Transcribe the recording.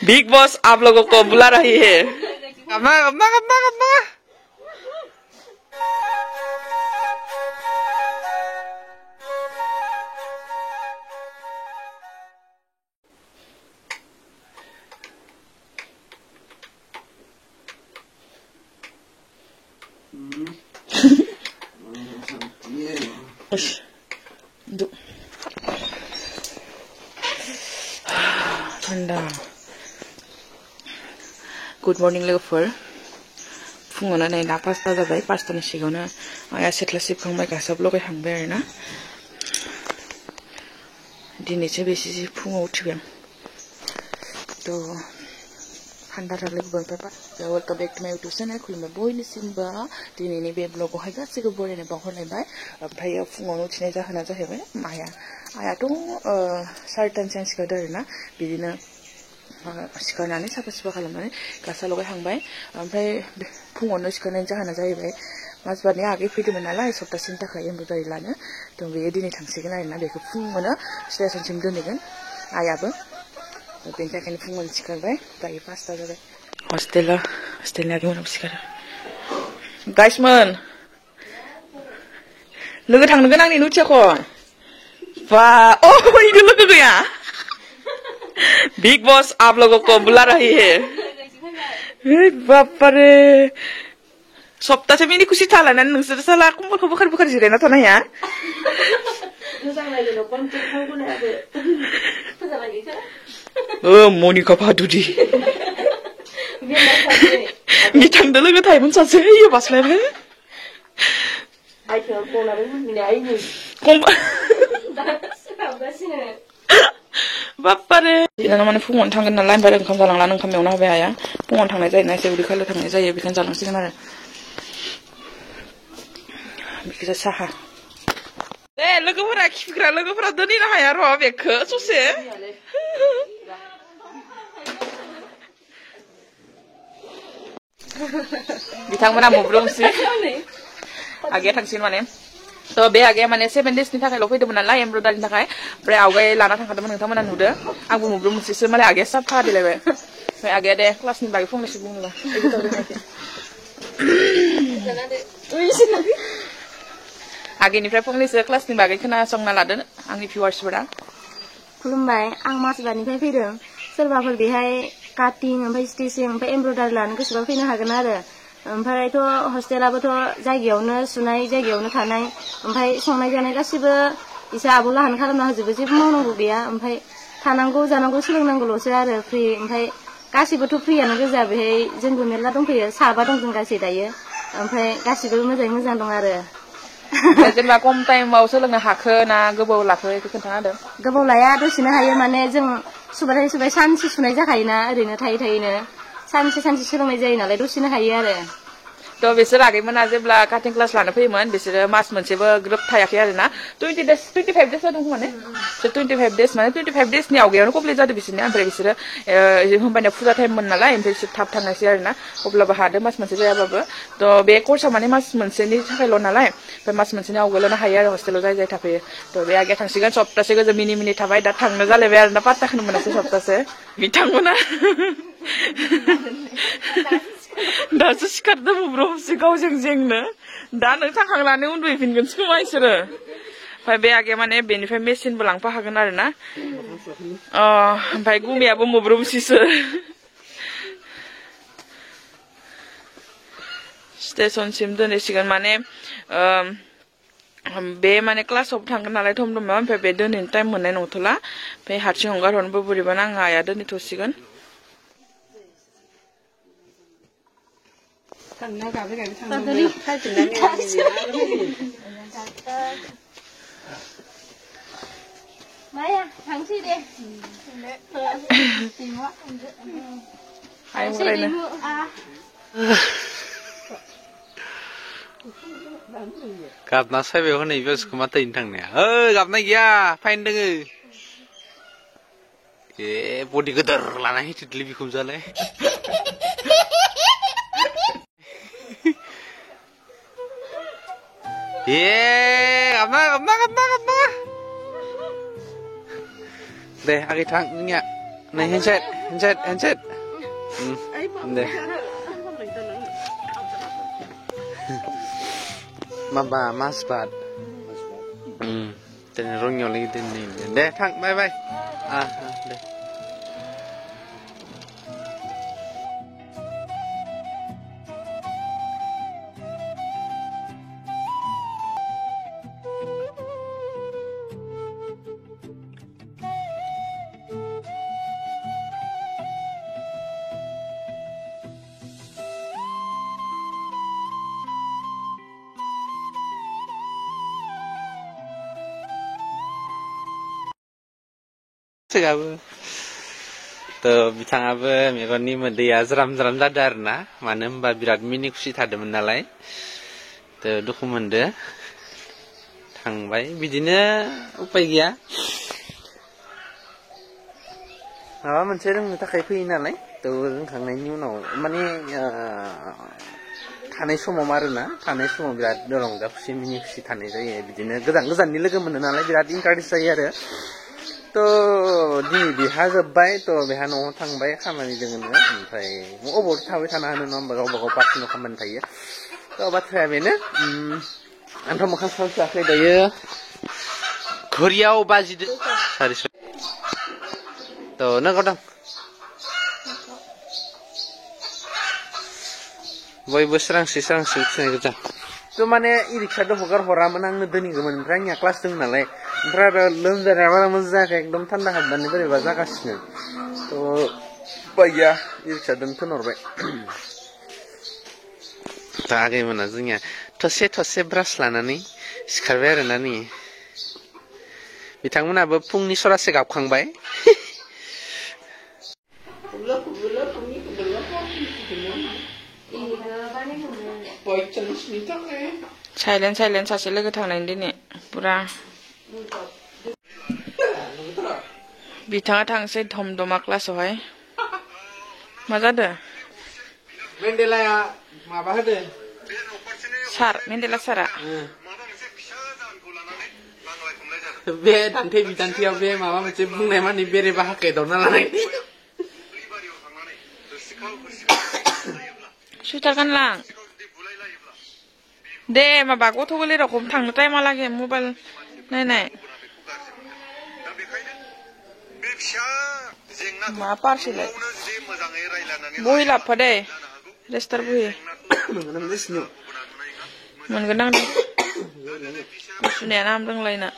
Big boss आप लोगों को बुला रही है। अम्मा अम्मा अम्मा अम्मा ठंडा गुड मर्निं लोगोफोर फुङावनो नै दा 5टा जाबाय 5टानि सिगाङावनो आइया सिथ्ला सिबखांबाय गासैबो लगायखांबाय आरोना दिनैसो बेसे फुङाव उथिबाय थ' थान्दाथार लोगोफोर वेलकाम बेक टु माय इउटुब चेनेल खुलुमबाय बयनिसिमबो दिनैनि बे ब्लगावहाय गासैखौबो बरायनाय बावहरलायबाय ओमफ्राय फुङावनो उथिनाय जाहोना जाहैबाय आइयाथ' 4टानिसिम सिखारदों आरोना बिदिनो सिखारनानै साफा सुफा खालामनानै गासा लगायखांबाय ओमफ्राय फुङावनो सिखारनायनि जाहोना जाहैबाय माजबारनि आगै फैदोंमोन नालाय सप्तासेनि थाखाय एमब्रयदारि लानो थ' बेयो दिनै थांसिगोन आरोना बेखौ फुङावनो स्टेशनसिम दोनहैगोन आइयाबो बेनि थाखायनो फुङावनो सिखारबाय दायो 5टा जाबाय हस्टेलनि आगैमोनाबो सिखारो गाइसमोन लोगो थांनोगोन आंनि नुथियाखौ बा ओ इदो लोगो गैया बिग बॉस आप लोगों को बुला रही है बाप रे सप्तासे मिनि खुसि थालायनानै नोंसोर साला कम्बलखौ बोखार बोखार जिरायना थानो हाया मनिका भादुरि बिथांदो लोगो थायोमोन सासे होयो बास्लायबाय बाप्पारे बिनानाव माने फुङावनो थांगोन नालाय ओमफ्राय ओंखाम जालांनानै ओंखाम एवना होबाय आइया फुङावनो थांनाय जायोना एसे उदै खालियाव थांनाय जायो बेखायनो जालांसिगोन आरो बिखिजा साहा दे लोगोफोरा खिग्रा लोगोफोरा दोनैनो हाया र' बेखौ ससे बिथांमोना मुब्रुमसै आगैया थांसिगोन माने थ' बे आगैया माने 7 डेसनि थाखायल' फैदोंमोन नालाय एमब्रयदारिनि थाखाय ओमफ्राय आवगाय लाना थांखादोंमोन नोंथांमोना नुदो आंबो मुब्रुमसैसो माने आगैया साफा दिलायबाय ओमफ्राय आगैया दे क्लासनि बागै फंनैसो बुङोबा आगैनिफ्राय फंनैसो क्लासनि बागै खोनासंना लादो आंनि भिउवार्सफोरा खुलुमबाय आं माजबारनिफ्राय फैदों सोरबाफोर बेहाय काटिं ओमफ्राय स्टिचिं ओमफ्राय एमब्रयदारि लानो गोसोबा फैनो हागोन आरो ओमफ्रायथ' हस्टेलाबोथ' जायगायावनो सुनाय जायगायावनो थानाय ओमफ्राय संनाय जानाय गासिबो इसे आब' लाहानो खालामना होजोबो जेबो मावनांगौ गैया ओमफ्राय थानांगौ जानांगौ सोलोंनांगौल'सो आरो फ्रि ओमफ्राय गासिबोथ' फ्रियानो गोजा बेहाय जोंबो मेरला दंफैयो साबा दं जों गासै दायो ओमफ्राय गासिबो मोजाङै मोजां दं आरो जेनेबा खम टाइमाव सोलोंनो हाखो ना गोबाव लाखो बेखौ खोन्थाना होदो गोबाव लाया दसेनो हायो माने जों सुबाय सानसे सुनाय जाखायोना ओरैनो थायैनो सानसे सोलोंनाय जायो नालाय दसेनो हायो आरो थ' बिसोर आगैमोना जेब्ला काटिं क्लास लानो फैयोमोन बिसोरो मास मोनसेबो ग्रोब थायाखै आरोना 25 डेज जादों माने 25 डेज माने 25 डेजनि आवगायावनो कमप्लिट जादों बिसोरनिया ओमफ्राय बिसोरो होमबानिया फुजा टाइममोन नालाय ओमफ्राय बिसोर थाब थांनायसै आरोना अब्लाबो हादों मास मोनसे जायाबाबो थ' बे कर्सआ माने मास मोनसेनि थाखायल' नालाय ओमफ्राय मास मोनसेनि आवगायल'नो हायो आरो हस्टेलाव जाय थाफैयो थ' बे आगैया थांसिगोन सप्तासे गोजौ मिनि थाबाय दा थांनो जालायबाय आरोना पात्ताखौनो मोनासै सप्तासे बिथांमोना दासो सिखारदों मुब्रुमसै गावजों जेंनो दा नों थांखांनानै उन्दुहैफिनगोनसो खोमा इसोरो ओमफ्राय बे आगैया माने बेनिफ्राय मेसिनबो लांफा हागोन आरोना ओमफ्राय गुमियाबो मुब्रुमसैसो स्टेशनसिम दोनहैसिगोन माने बे माने क्लासाव थांगोन नालाय थम थम ओमफ्राय बे दोनहैनो टाइम मोननाय नंथ'ला ओमफ्राय हारसिं हगार हरनोबो बोरैबा नाङो आइया दोनहैथ'सिगोन Maya, थांसै दे गाबना साइबायाव होनाय बेसखौ माथायनो थांनाया गाबनाय गैया फाइन दोङो बडि गोदोर लाना हैथोदोलै बिखुनजोआलाय गाबना दे आगै थां जोंनिया Này handset. Deh. Maba masbat. Tên rong nhau lagi tên này. Deh, thang bye. Deh. Segabu, tuh bitangabu, megoni media zeram zadar na, mana mbak birat mini kusi tade menalai, tuh dokumen deh, tang bay, bidinya upay gya, mencari kita kayak pin nalai, tuh kang nenyu no, mani tanai semua maruna, tanai semua birat dorong gak kusi mini kusi tanai saya, bidinya gezan nilai kemenangan birat interest saya ada. To di biha jabbai to biha no thangbai khamani जोङो ओमफ्राय अबाव थाबाय थानो हानो नङा होमबा गावबा गाव पार्सनेल खामानि थायो to बाथ्राया बेनो आंथ' मोखां सावसाखै दायो घरियाव बाजिदो 4:30 to नंगौ दं बयबो स्रांसि खिनाय गोजा to माने इ-रिक्शा दं हगार हरामोन आंनो दोनैगौमोन ओमफ्राय आंनिया क्लास दं नालाय ओमफ्राय आरो लोमजानाया बारा मोजां जायाखै एकदम थान्दा हाबनानै बोरैबा जागासिनो to बाया इ-रिक्शा दोन थिनहरबाय दा आगैमोना जोंनिया थसे ब्रास लानानै सिखारबाय आरोना नै बिथांमोनाबो फुंनि सरासे गाबखांबाय साइलेन्ट सासे लोगो थांनायनि दिनै पुरा बिथाङा थांसै धमधमा क्लासावहाय मा जादों मेन्डेलाया माबा होदो सार मेन्डेला सारा बे दान्थे बिदान्थेयाव बे माबा मोनसे बुंनाय माने बेरे बाहागो दावना लानाय सुइटार गानलां दे माबा गथ' गोरलैरावखौ थांनो टाइमा लागै मबाइल नायनाय मा पार्सेलाय बहि लाबोफा दे रेजिस्टार बहि मोनगोन आं दे सुनाया नाम रोंलायना